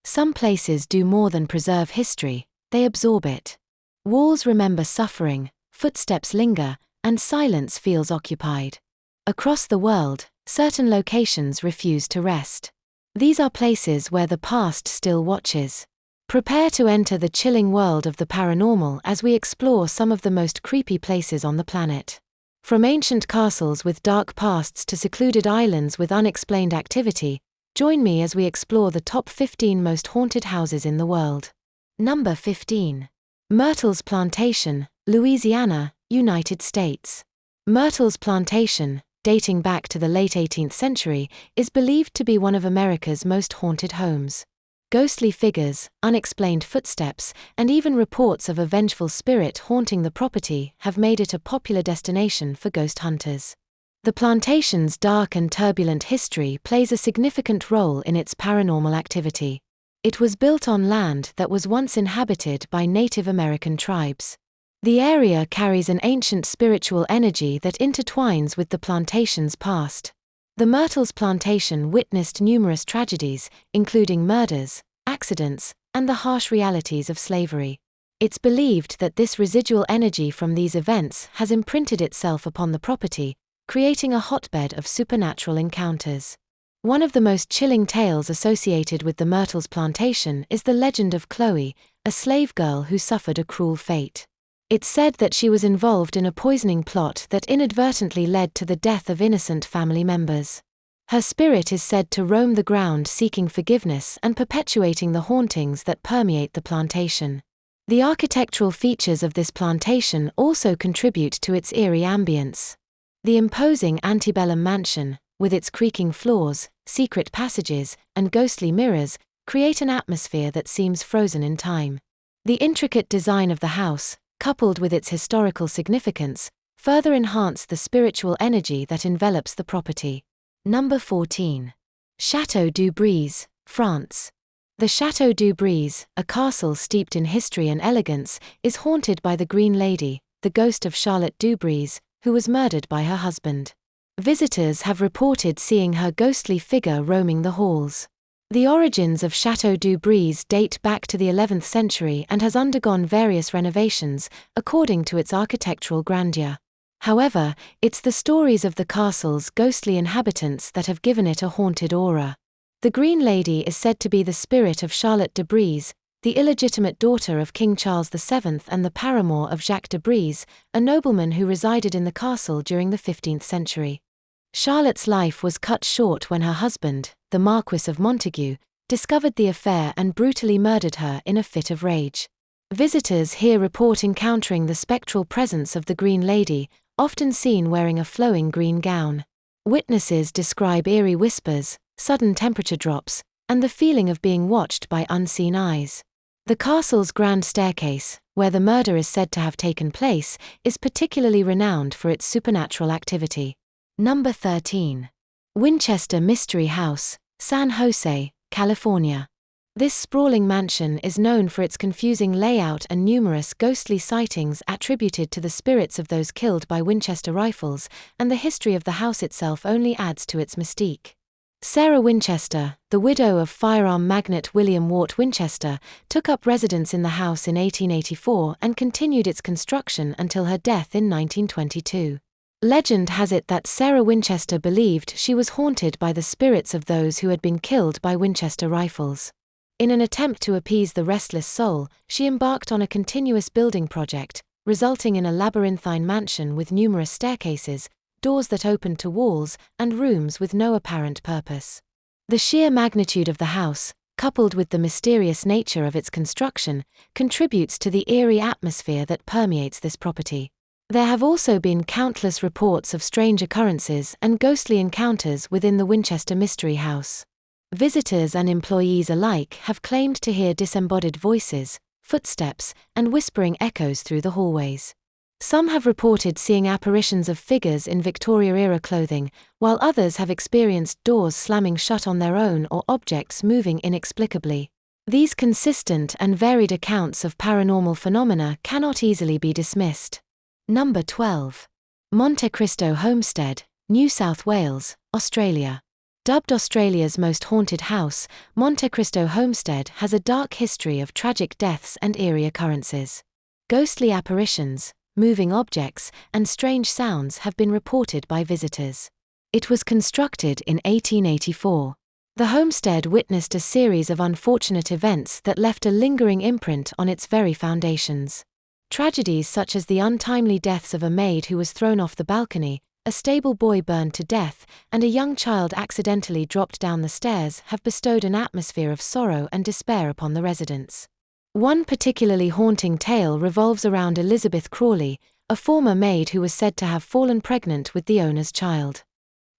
Some places do more than preserve history, they absorb it. Walls remember suffering, footsteps linger, and silence feels occupied. Across the world, certain locations refuse to rest. These are places where the past still watches. Prepare to enter the chilling world of the paranormal as we explore some of the most creepy places on the planet. From ancient castles with dark pasts to secluded islands with unexplained activity, join me as we explore the top 15 most haunted houses in the world. Number 15. Myrtle's Plantation, Louisiana, United States. Myrtle's Plantation, dating back to the late 18th century, is believed to be one of America's most haunted homes. Ghostly figures, unexplained footsteps, and even reports of a vengeful spirit haunting the property have made it a popular destination for ghost hunters. The plantation's dark and turbulent history plays a significant role in its paranormal activity. It was built on land that was once inhabited by Native American tribes. The area carries an ancient spiritual energy that intertwines with the plantation's past. The Myrtle's Plantation witnessed numerous tragedies, including murders, accidents, and the harsh realities of slavery. It's believed that this residual energy from these events has imprinted itself upon the property, creating a hotbed of supernatural encounters. One of the most chilling tales associated with the Myrtle's Plantation is the legend of Chloe, a slave girl who suffered a cruel fate. It's said that she was involved in a poisoning plot that inadvertently led to the death of innocent family members. Her spirit is said to roam the ground seeking forgiveness and perpetuating the hauntings that permeate the plantation. The architectural features of this plantation also contribute to its eerie ambience. The imposing antebellum mansion, with its creaking floors, secret passages, and ghostly mirrors, create an atmosphere that seems frozen in time. The intricate design of the house, coupled with its historical significance, further enhance the spiritual energy that envelops the property. Number 14. Château du Brise, France. The Château du Brise, a castle steeped in history and elegance, is haunted by the Green Lady, the ghost of Charlotte du Brise, who was murdered by her husband. Visitors have reported seeing her ghostly figure roaming the halls. The origins of Château du Brise date back to the 11th century and has undergone various renovations, according to its architectural grandeur. However, it's the stories of the castle's ghostly inhabitants that have given it a haunted aura. The Green Lady is said to be the spirit of Charlotte de Brise, the illegitimate daughter of King Charles VII and the paramour of Jacques de Brise, a nobleman who resided in the castle during the 15th century. Charlotte's life was cut short when her husband, the Marquis of Montague, discovered the affair and brutally murdered her in a fit of rage. Visitors here report encountering the spectral presence of the Green Lady, often seen wearing a flowing green gown. Witnesses describe eerie whispers, sudden temperature drops, and the feeling of being watched by unseen eyes. The castle's grand staircase, where the murder is said to have taken place, is particularly renowned for its supernatural activity. Number 13. Winchester Mystery House, San Jose, California. This sprawling mansion is known for its confusing layout and numerous ghostly sightings attributed to the spirits of those killed by Winchester rifles, and the history of the house itself only adds to its mystique. Sarah Winchester, the widow of firearm magnate William Wart Winchester, took up residence in the house in 1884 and continued its construction until her death in 1922. Legend has it that Sarah Winchester believed she was haunted by the spirits of those who had been killed by Winchester rifles. In an attempt to appease the restless soul, she embarked on a continuous building project, resulting in a labyrinthine mansion with numerous staircases, doors that opened to walls, and rooms with no apparent purpose. The sheer magnitude of the house, coupled with the mysterious nature of its construction, contributes to the eerie atmosphere that permeates this property. There have also been countless reports of strange occurrences and ghostly encounters within the Winchester Mystery House. Visitors and employees alike have claimed to hear disembodied voices, footsteps, and whispering echoes through the hallways. Some have reported seeing apparitions of figures in Victoria-era clothing, while others have experienced doors slamming shut on their own or objects moving inexplicably. These consistent and varied accounts of paranormal phenomena cannot easily be dismissed. Number 12. Monte Cristo Homestead, New South Wales, Australia. Dubbed Australia's most haunted house, Monte Cristo Homestead has a dark history of tragic deaths and eerie occurrences. Ghostly apparitions, moving objects, and strange sounds have been reported by visitors. It was constructed in 1884. The homestead witnessed a series of unfortunate events that left a lingering imprint on its very foundations. Tragedies such as the untimely deaths of a maid who was thrown off the balcony, a stable boy burned to death, and a young child accidentally dropped down the stairs have bestowed an atmosphere of sorrow and despair upon the residents. One particularly haunting tale revolves around Elizabeth Crawley, a former maid who was said to have fallen pregnant with the owner's child.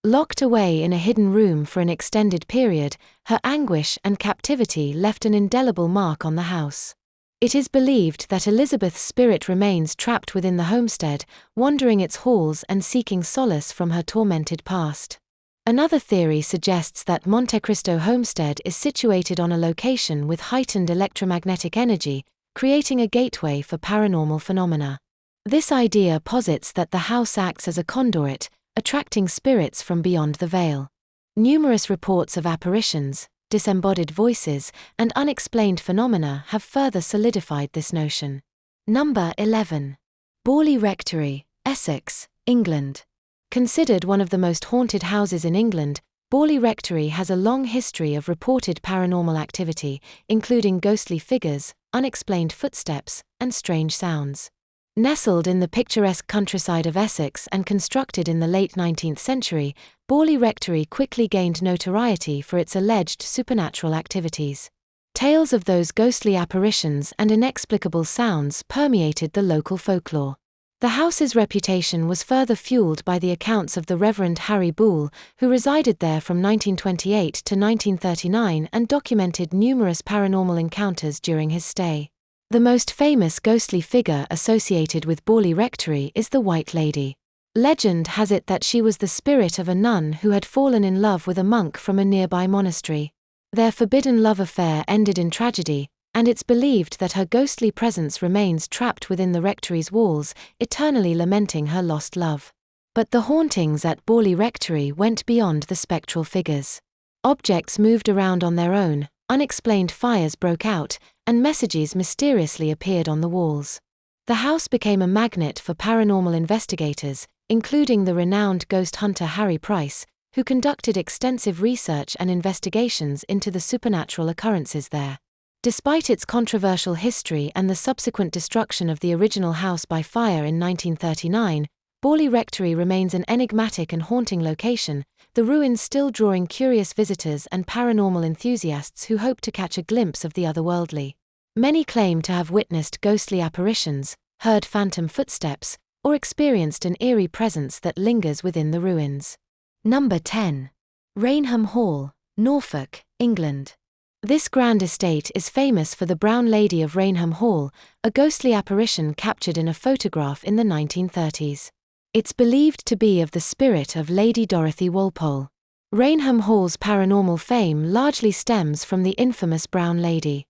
Locked away in a hidden room for an extended period, her anguish and captivity left an indelible mark on the house. It is believed that Elizabeth's spirit remains trapped within the homestead, wandering its halls and seeking solace from her tormented past. Another theory suggests that Monte Cristo Homestead is situated on a location with heightened electromagnetic energy, creating a gateway for paranormal phenomena. This idea posits that the house acts as a conduit, attracting spirits from beyond the veil. Numerous reports of apparitions, disembodied voices, and unexplained phenomena have further solidified this notion. Number 11. Borley Rectory, Essex, England. Considered one of the most haunted houses in England, Borley Rectory has a long history of reported paranormal activity, including ghostly figures, unexplained footsteps, and strange sounds. Nestled in the picturesque countryside of Essex and constructed in the late 19th century, Borley Rectory quickly gained notoriety for its alleged supernatural activities. Tales of those ghostly apparitions and inexplicable sounds permeated the local folklore. The house's reputation was further fueled by the accounts of the Reverend Harry Boole, who resided there from 1928 to 1939 and documented numerous paranormal encounters during his stay. The most famous ghostly figure associated with Borley Rectory is the White Lady. Legend has it that she was the spirit of a nun who had fallen in love with a monk from a nearby monastery. Their forbidden love affair ended in tragedy, and it's believed that her ghostly presence remains trapped within the rectory's walls, eternally lamenting her lost love. But the hauntings at Borley Rectory went beyond the spectral figures. Objects moved around on their own, unexplained fires broke out, and messages mysteriously appeared on the walls. The house became a magnet for paranormal investigators, including the renowned ghost hunter Harry Price, who conducted extensive research and investigations into the supernatural occurrences there. Despite its controversial history and the subsequent destruction of the original house by fire in 1939, Borley Rectory remains an enigmatic and haunting location, the ruins still drawing curious visitors and paranormal enthusiasts who hope to catch a glimpse of the otherworldly. Many claim to have witnessed ghostly apparitions, heard phantom footsteps, or experienced an eerie presence that lingers within the ruins. Number 10. Rainham Hall, Norfolk, England. This grand estate is famous for the Brown Lady of Rainham Hall, a ghostly apparition captured in a photograph in the 1930s. It's believed to be of the spirit of Lady Dorothy Walpole. Rainham Hall's paranormal fame largely stems from the infamous Brown Lady.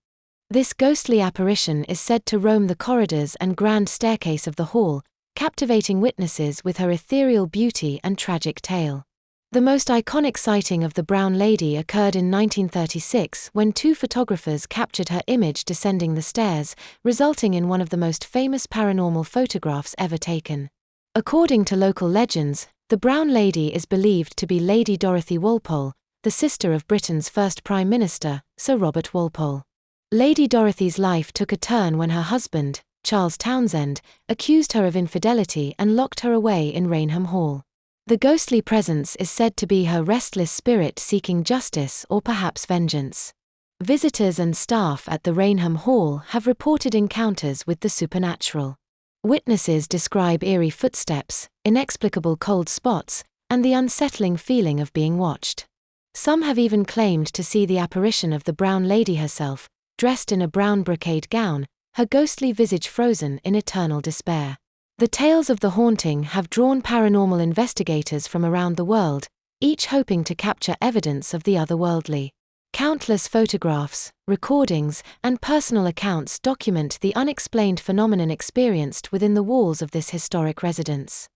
This ghostly apparition is said to roam the corridors and grand staircase of the hall, captivating witnesses with her ethereal beauty and tragic tale. The most iconic sighting of the Brown Lady occurred in 1936 when two photographers captured her image descending the stairs, resulting in one of the most famous paranormal photographs ever taken. According to local legends, the Brown Lady is believed to be Lady Dorothy Walpole, the sister of Britain's first Prime Minister, Sir Robert Walpole. Lady Dorothy's life took a turn when her husband, Charles Townshend, accused her of infidelity and locked her away in Rainham Hall. The ghostly presence is said to be her restless spirit seeking justice or perhaps vengeance. Visitors and staff at the Rainham Hall have reported encounters with the supernatural. Witnesses describe eerie footsteps, inexplicable cold spots, and the unsettling feeling of being watched. Some have even claimed to see the apparition of the Brown Lady herself, dressed in a brown brocade gown, her ghostly visage frozen in eternal despair. The tales of the haunting have drawn paranormal investigators from around the world, each hoping to capture evidence of the otherworldly. Countless photographs, recordings, and personal accounts document the unexplained phenomenon experienced within the walls of this historic residence.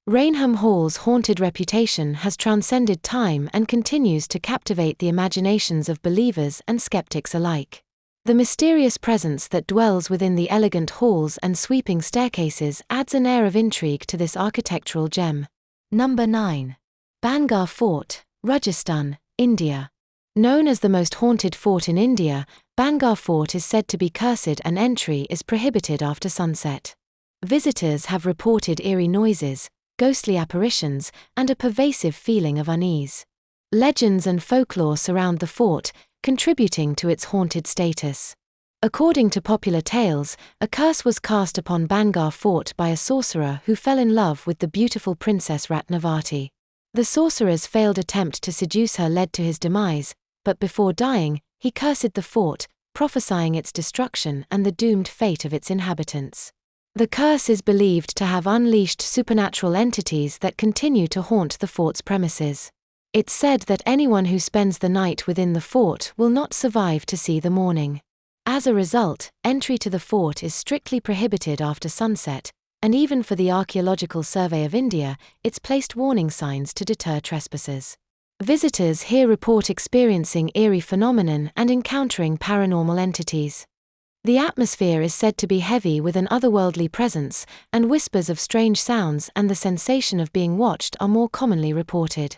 Rainham Hall's haunted reputation has transcended time and continues to captivate the imaginations of believers and skeptics alike. The mysterious presence that dwells within the elegant halls and sweeping staircases adds an air of intrigue to this architectural gem. Number 9. Bhangar Fort, Rajasthan, India. Known as the most haunted fort in India, Bhangar Fort is said to be cursed and entry is prohibited after sunset. Visitors have reported eerie noises, ghostly apparitions, and a pervasive feeling of unease. Legends and folklore surround the fort, contributing to its haunted status. According to popular tales, a curse was cast upon Bhangar Fort by a sorcerer who fell in love with the beautiful princess Ratnavati. The sorcerer's failed attempt to seduce her led to his demise, but before dying, he cursed the fort, prophesying its destruction and the doomed fate of its inhabitants. The curse is believed to have unleashed supernatural entities that continue to haunt the fort's premises. It's said that anyone who spends the night within the fort will not survive to see the morning. As a result, entry to the fort is strictly prohibited after sunset, and even for the Archaeological Survey of India, it's placed warning signs to deter trespassers. Visitors here report experiencing eerie phenomenon and encountering paranormal entities. The atmosphere is said to be heavy with an otherworldly presence, and whispers of strange sounds and the sensation of being watched are more commonly reported.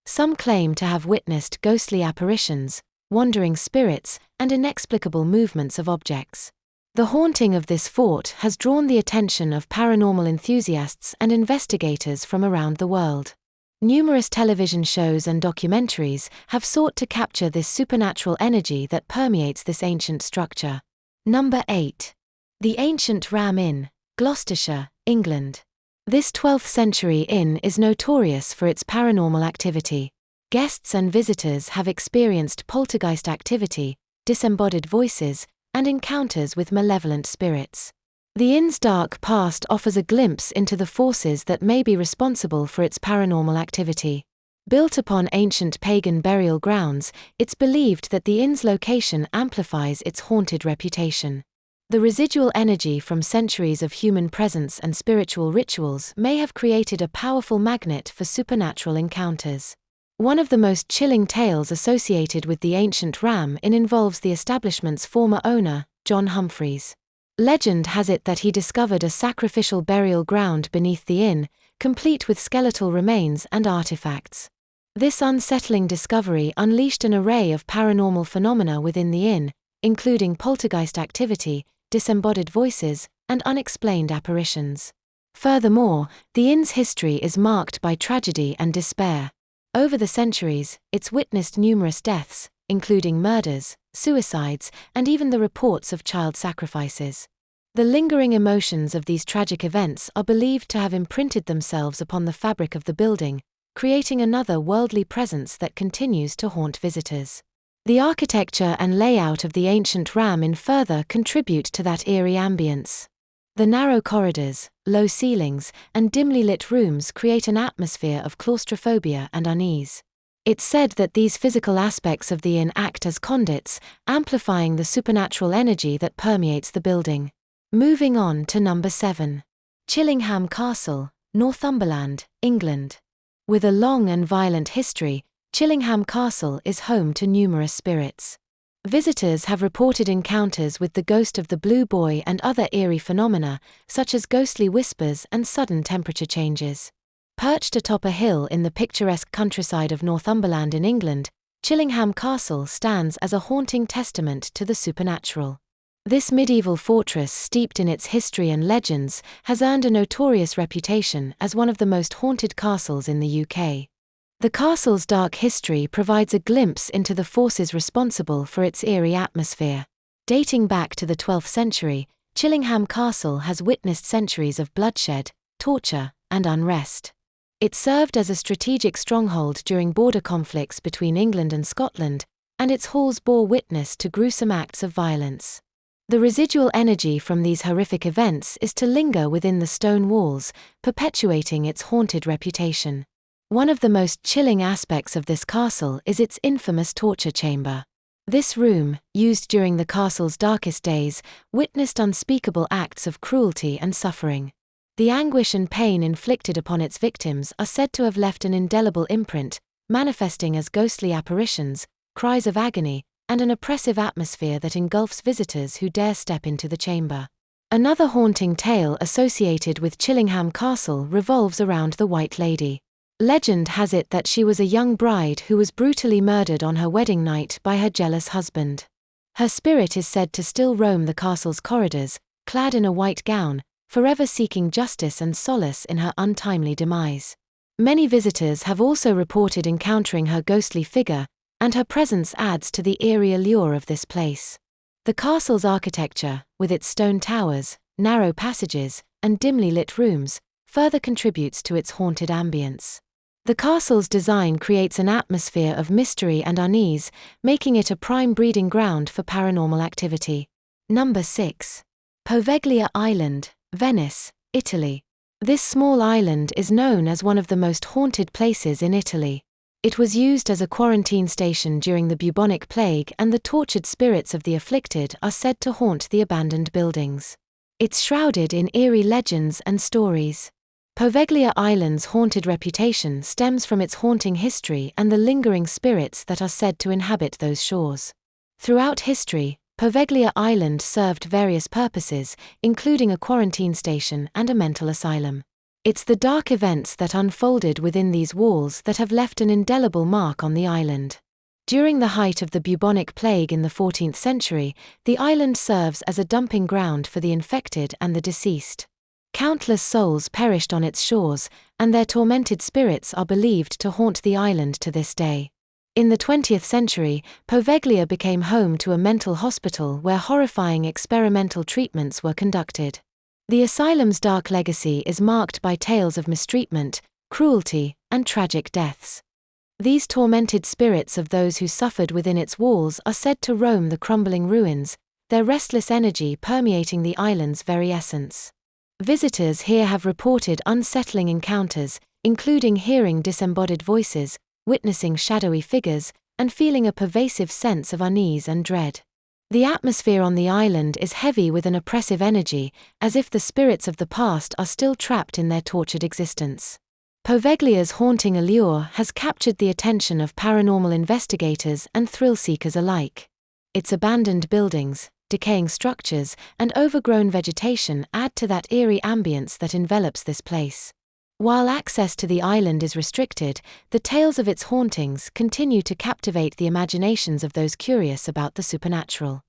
Some claim to have witnessed ghostly apparitions, wandering spirits, and inexplicable movements of objects. The haunting of this fort has drawn the attention of paranormal enthusiasts and investigators from around the world. Numerous television shows and documentaries have sought to capture this supernatural energy that permeates this ancient structure. Number 8. The Ancient Ram Inn, Gloucestershire, England. This 12th century inn is notorious for its paranormal activity. Guests and visitors have experienced poltergeist activity, disembodied voices, and encounters with malevolent spirits. The inn's dark past offers a glimpse into the forces that may be responsible for its paranormal activity. Built upon ancient pagan burial grounds, it's believed that the inn's location amplifies its haunted reputation. The residual energy from centuries of human presence and spiritual rituals may have created a powerful magnet for supernatural encounters. One of the most chilling tales associated with the ancient Ram Inn involves the establishment's former owner, John Humphreys. Legend has it that he discovered a sacrificial burial ground beneath the inn, complete with skeletal remains and artifacts. This unsettling discovery unleashed an array of paranormal phenomena within the inn, including poltergeist activity, disembodied voices, and unexplained apparitions. Furthermore, the inn's history is marked by tragedy and despair. Over the centuries, it's witnessed numerous deaths, including murders, suicides, and even the reports of child sacrifices. The lingering emotions of these tragic events are believed to have imprinted themselves upon the fabric of the building, creating another worldly presence that continues to haunt visitors. The architecture and layout of the ancient Ram Inn further contribute to that eerie ambience. The narrow corridors, low ceilings, and dimly lit rooms create an atmosphere of claustrophobia and unease. It's said that these physical aspects of the inn act as conduits, amplifying the supernatural energy that permeates the building. Moving on to number 7. Chillingham Castle, Northumberland, England. With a long and violent history, Chillingham Castle is home to numerous spirits. Visitors have reported encounters with the ghost of the Blue Boy and other eerie phenomena, such as ghostly whispers and sudden temperature changes. Perched atop a hill in the picturesque countryside of Northumberland in England, Chillingham Castle stands as a haunting testament to the supernatural. This medieval fortress, steeped in its history and legends, has earned a notorious reputation as one of the most haunted castles in the UK. The castle's dark history provides a glimpse into the forces responsible for its eerie atmosphere. Dating back to the 12th century, Chillingham Castle has witnessed centuries of bloodshed, torture, and unrest. It served as a strategic stronghold during border conflicts between England and Scotland, and its halls bore witness to gruesome acts of violence. The residual energy from these horrific events is to linger within the stone walls, perpetuating its haunted reputation. One of the most chilling aspects of this castle is its infamous torture chamber. This room, used during the castle's darkest days, witnessed unspeakable acts of cruelty and suffering. The anguish and pain inflicted upon its victims are said to have left an indelible imprint, manifesting as ghostly apparitions, cries of agony, and an oppressive atmosphere that engulfs visitors who dare step into the chamber. Another haunting tale associated with Chillingham Castle revolves around the White Lady. Legend has it that she was a young bride who was brutally murdered on her wedding night by her jealous husband. Her spirit is said to still roam the castle's corridors, clad in a white gown, forever seeking justice and solace in her untimely demise. Many visitors have also reported encountering her ghostly figure, and her presence adds to the eerie allure of this place. The castle's architecture, with its stone towers, narrow passages, and dimly lit rooms, further contributes to its haunted ambience. The castle's design creates an atmosphere of mystery and unease, making it a prime breeding ground for paranormal activity. Number 6. Poveglia Island, Venice, Italy. This small island is known as one of the most haunted places in Italy. It was used as a quarantine station during the bubonic plague, and the tortured spirits of the afflicted are said to haunt the abandoned buildings. It's shrouded in eerie legends and stories. Poveglia Island's haunted reputation stems from its haunting history and the lingering spirits that are said to inhabit those shores. Throughout history, Poveglia Island served various purposes, including a quarantine station and a mental asylum. It's the dark events that unfolded within these walls that have left an indelible mark on the island. During the height of the bubonic plague in the 14th century, the island serves as a dumping ground for the infected and the deceased. Countless souls perished on its shores, and their tormented spirits are believed to haunt the island to this day. In the 20th century, Poveglia became home to a mental hospital where horrifying experimental treatments were conducted. The asylum's dark legacy is marked by tales of mistreatment, cruelty, and tragic deaths. These tormented spirits of those who suffered within its walls are said to roam the crumbling ruins, their restless energy permeating the island's very essence. Visitors here have reported unsettling encounters, including hearing disembodied voices, witnessing shadowy figures, and feeling a pervasive sense of unease and dread. The atmosphere on the island is heavy with an oppressive energy, as if the spirits of the past are still trapped in their tortured existence. Poveglia's haunting allure has captured the attention of paranormal investigators and thrill-seekers alike. Its abandoned buildings, decaying structures, and overgrown vegetation add to that eerie ambience that envelops this place. While access to the island is restricted, the tales of its hauntings continue to captivate the imaginations of those curious about the supernatural.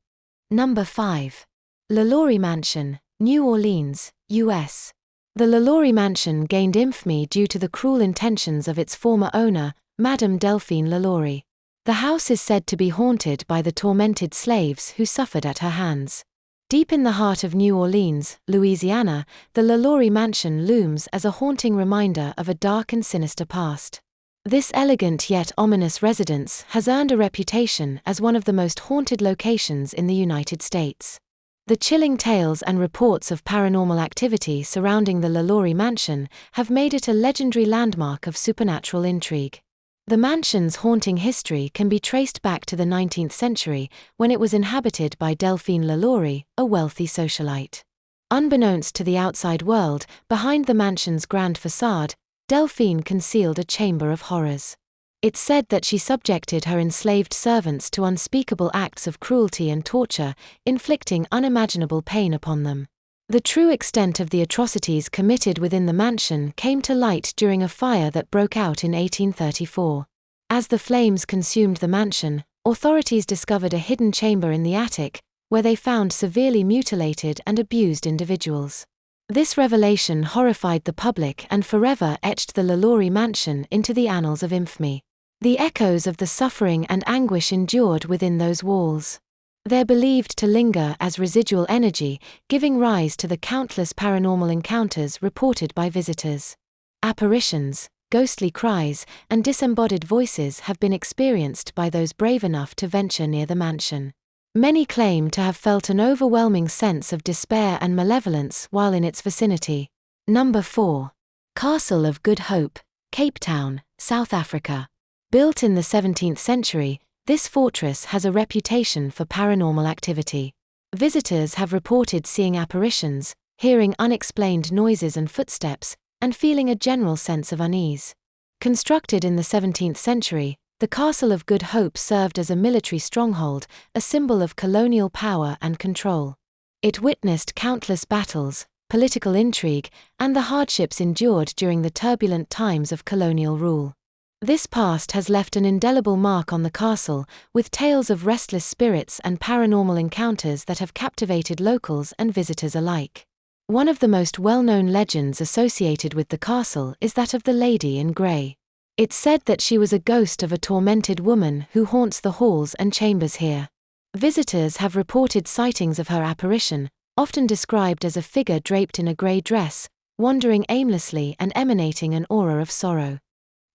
Number 5. LaLaurie Mansion, New Orleans, U.S. The LaLaurie Mansion gained infamy due to the cruel intentions of its former owner, Madame Delphine LaLaurie. The house is said to be haunted by the tormented slaves who suffered at her hands. Deep in the heart of New Orleans, Louisiana, the LaLaurie Mansion looms as a haunting reminder of a dark and sinister past. This elegant yet ominous residence has earned a reputation as one of the most haunted locations in the United States. The chilling tales and reports of paranormal activity surrounding the LaLaurie Mansion have made it a legendary landmark of supernatural intrigue. The mansion's haunting history can be traced back to the 19th century, when it was inhabited by Delphine LaLaurie, a wealthy socialite. Unbeknownst to the outside world, behind the mansion's grand facade, Delphine concealed a chamber of horrors. It's said that she subjected her enslaved servants to unspeakable acts of cruelty and torture, inflicting unimaginable pain upon them. The true extent of the atrocities committed within the mansion came to light during a fire that broke out in 1834. As the flames consumed the mansion, authorities discovered a hidden chamber in the attic, where they found severely mutilated and abused individuals. This revelation horrified the public and forever etched the LaLaurie Mansion into the annals of infamy. The echoes of the suffering and anguish endured within those walls. They're believed to linger as residual energy, giving rise to the countless paranormal encounters reported by visitors. Apparitions, ghostly cries, and disembodied voices have been experienced by those brave enough to venture near the mansion. Many claim to have felt an overwhelming sense of despair and malevolence while in its vicinity. Number 4. Castle of Good Hope, Cape Town, South Africa. Built in the 17th century, this fortress has a reputation for paranormal activity. Visitors have reported seeing apparitions, hearing unexplained noises and footsteps, and feeling a general sense of unease. Constructed in the 17th century, the Castle of Good Hope served as a military stronghold, a symbol of colonial power and control. It witnessed countless battles, political intrigue, and the hardships endured during the turbulent times of colonial rule. This past has left an indelible mark on the castle, with tales of restless spirits and paranormal encounters that have captivated locals and visitors alike. One of the most well-known legends associated with the castle is that of the Lady in Grey. It's said that she was a ghost of a tormented woman who haunts the halls and chambers here. Visitors have reported sightings of her apparition, often described as a figure draped in a grey dress, wandering aimlessly and emanating an aura of sorrow.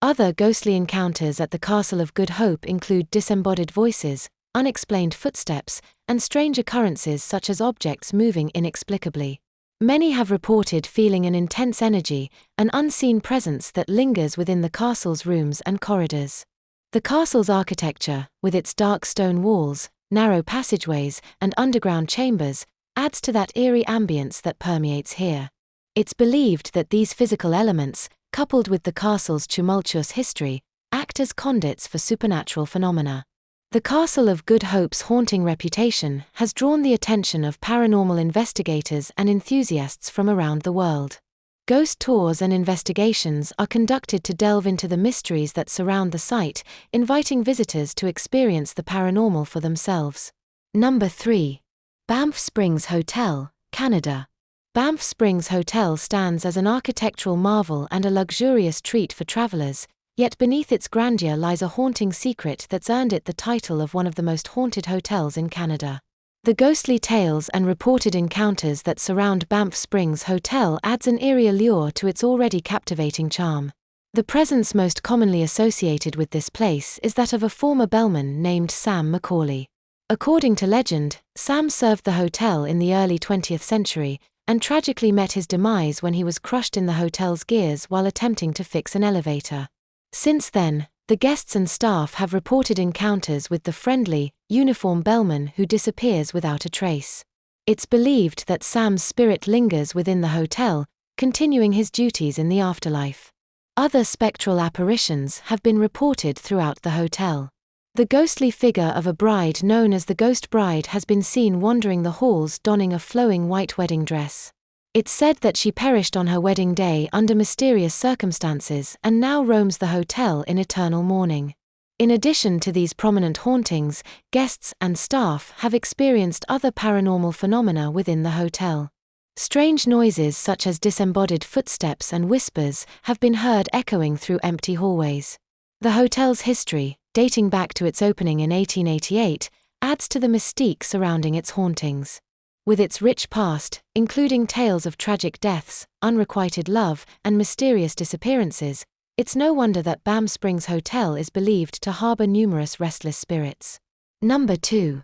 Other ghostly encounters at the Castle of Good Hope include disembodied voices, unexplained footsteps, and strange occurrences such as objects moving inexplicably. Many have reported feeling an intense energy, an unseen presence that lingers within the castle's rooms and corridors. The castle's architecture, with its dark stone walls, narrow passageways, and underground chambers, adds to that eerie ambience that permeates here. It's believed that these physical elements, coupled with the castle's tumultuous history, act as conduits for supernatural phenomena. The Castle of Good Hope's haunting reputation has drawn the attention of paranormal investigators and enthusiasts from around the world. Ghost tours and investigations are conducted to delve into the mysteries that surround the site, inviting visitors to experience the paranormal for themselves. Number 3. Banff Springs Hotel, Canada. Banff Springs Hotel stands as an architectural marvel and a luxurious treat for travelers, yet beneath its grandeur lies a haunting secret that's earned it the title of one of the most haunted hotels in Canada. The ghostly tales and reported encounters that surround Banff Springs Hotel adds an eerie allure to its already captivating charm. The presence most commonly associated with this place is that of a former bellman named Sam Macaulay. According to legend, Sam served the hotel in the early 20th century, and tragically met his demise when he was crushed in the hotel's gears while attempting to fix an elevator. Since then, the guests and staff have reported encounters with the friendly, uniformed bellman who disappears without a trace. It's believed that Sam's spirit lingers within the hotel, continuing his duties in the afterlife. Other spectral apparitions have been reported throughout the hotel. The ghostly figure of a bride known as the Ghost Bride has been seen wandering the halls donning a flowing white wedding dress. It's said that she perished on her wedding day under mysterious circumstances and now roams the hotel in eternal mourning. In addition to these prominent hauntings, guests and staff have experienced other paranormal phenomena within the hotel. Strange noises such as disembodied footsteps and whispers have been heard echoing through empty hallways. The hotel's history, dating back to its opening in 1888, adds to the mystique surrounding its hauntings. With its rich past, including tales of tragic deaths, unrequited love, and mysterious disappearances, it's no wonder that Banff Springs Hotel is believed to harbor numerous restless spirits. Number 2.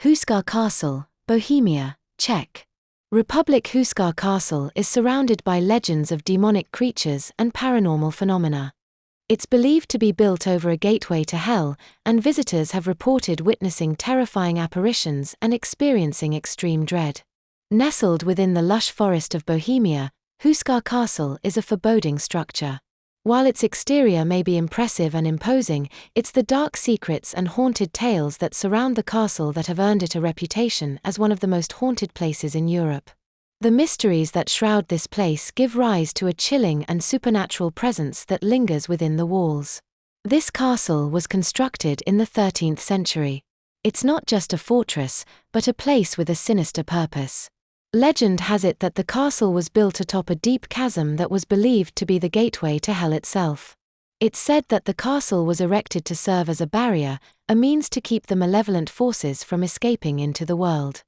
Houska Castle, Bohemia, Czech Republic. Houska Castle is surrounded by legends of demonic creatures and paranormal phenomena. It's believed to be built over a gateway to hell, and visitors have reported witnessing terrifying apparitions and experiencing extreme dread. Nestled within the lush forest of Bohemia, Houska Castle is a foreboding structure. While its exterior may be impressive and imposing, it's the dark secrets and haunted tales that surround the castle that have earned it a reputation as one of the most haunted places in Europe. The mysteries that shroud this place give rise to a chilling and supernatural presence that lingers within the walls. This castle was constructed in the 13th century. It's not just a fortress, but a place with a sinister purpose. Legend has it that the castle was built atop a deep chasm that was believed to be the gateway to hell itself. It's said that the castle was erected to serve as a barrier, a means to keep the malevolent forces from escaping into the world.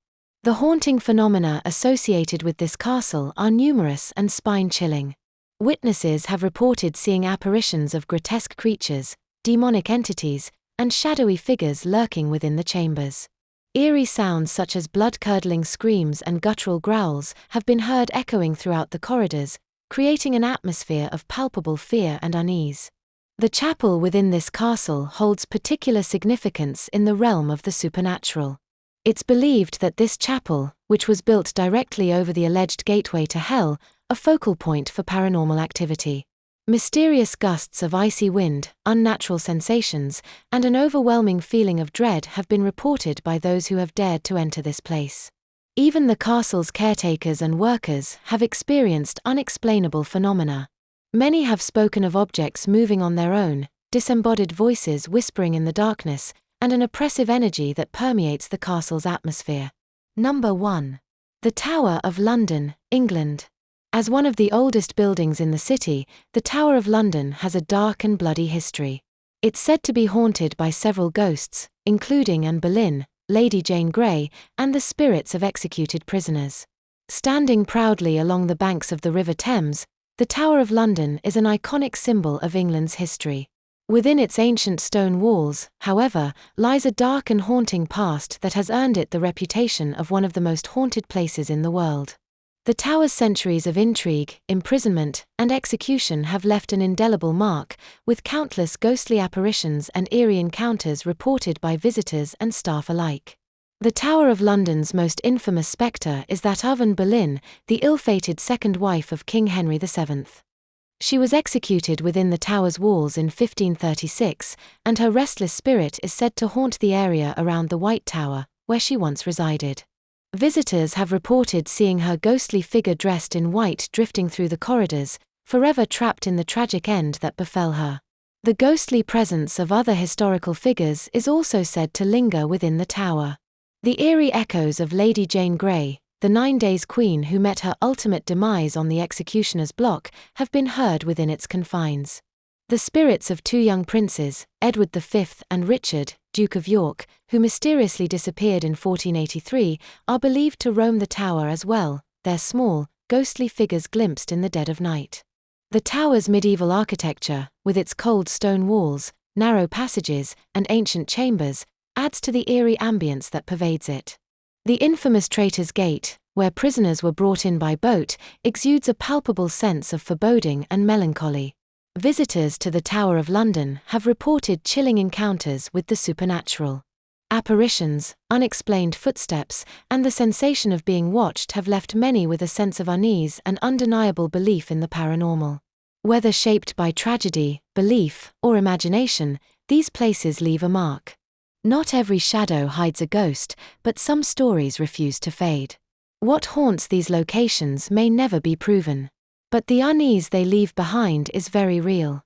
The haunting phenomena associated with this castle are numerous and spine-chilling. Witnesses have reported seeing apparitions of grotesque creatures, demonic entities, and shadowy figures lurking within the chambers. Eerie sounds such as blood-curdling screams and guttural growls have been heard echoing throughout the corridors, creating an atmosphere of palpable fear and unease. The chapel within this castle holds particular significance in the realm of the supernatural. It's believed that this chapel, which was built directly over the alleged gateway to hell, a focal point for paranormal activity. Mysterious gusts of icy wind, unnatural sensations, and an overwhelming feeling of dread have been reported by those who have dared to enter this place. Even the castle's caretakers and workers have experienced unexplainable phenomena. Many have spoken of objects moving on their own, disembodied voices whispering in the darkness, and an oppressive energy that permeates the castle's atmosphere. Number 1. The Tower of London, England. As one of the oldest buildings in the city, the Tower of London has a dark and bloody history. It's said to be haunted by several ghosts, including Anne Boleyn, Lady Jane Grey, and the spirits of executed prisoners. Standing proudly along the banks of the River Thames, the Tower of London is an iconic symbol of England's history. Within its ancient stone walls, however, lies a dark and haunting past that has earned it the reputation of one of the most haunted places in the world. The tower's centuries of intrigue, imprisonment, and execution have left an indelible mark, with countless ghostly apparitions and eerie encounters reported by visitors and staff alike. The Tower of London's most infamous spectre is that of Anne Boleyn, the ill-fated second wife of King Henry VII. She was executed within the tower's walls in 1536, and her restless spirit is said to haunt the area around the White Tower, where she once resided. Visitors have reported seeing her ghostly figure dressed in white drifting through the corridors, forever trapped in the tragic end that befell her. The ghostly presence of other historical figures is also said to linger within the tower. The eerie echoes of Lady Jane Grey, the 9 Days Queen who met her ultimate demise on the executioner's block, have been heard within its confines. The spirits of 2 young princes, Edward V and Richard, Duke of York, who mysteriously disappeared in 1483, are believed to roam the tower as well, their small, ghostly figures glimpsed in the dead of night. The tower's medieval architecture, with its cold stone walls, narrow passages, and ancient chambers, adds to the eerie ambience that pervades it. The infamous Traitor's Gate, where prisoners were brought in by boat, exudes a palpable sense of foreboding and melancholy. Visitors to the Tower of London have reported chilling encounters with the supernatural. Apparitions, unexplained footsteps, and the sensation of being watched have left many with a sense of unease and undeniable belief in the paranormal. Whether shaped by tragedy, belief, or imagination, these places leave a mark. Not every shadow hides a ghost, but some stories refuse to fade. What haunts these locations may never be proven. But the unease they leave behind is very real.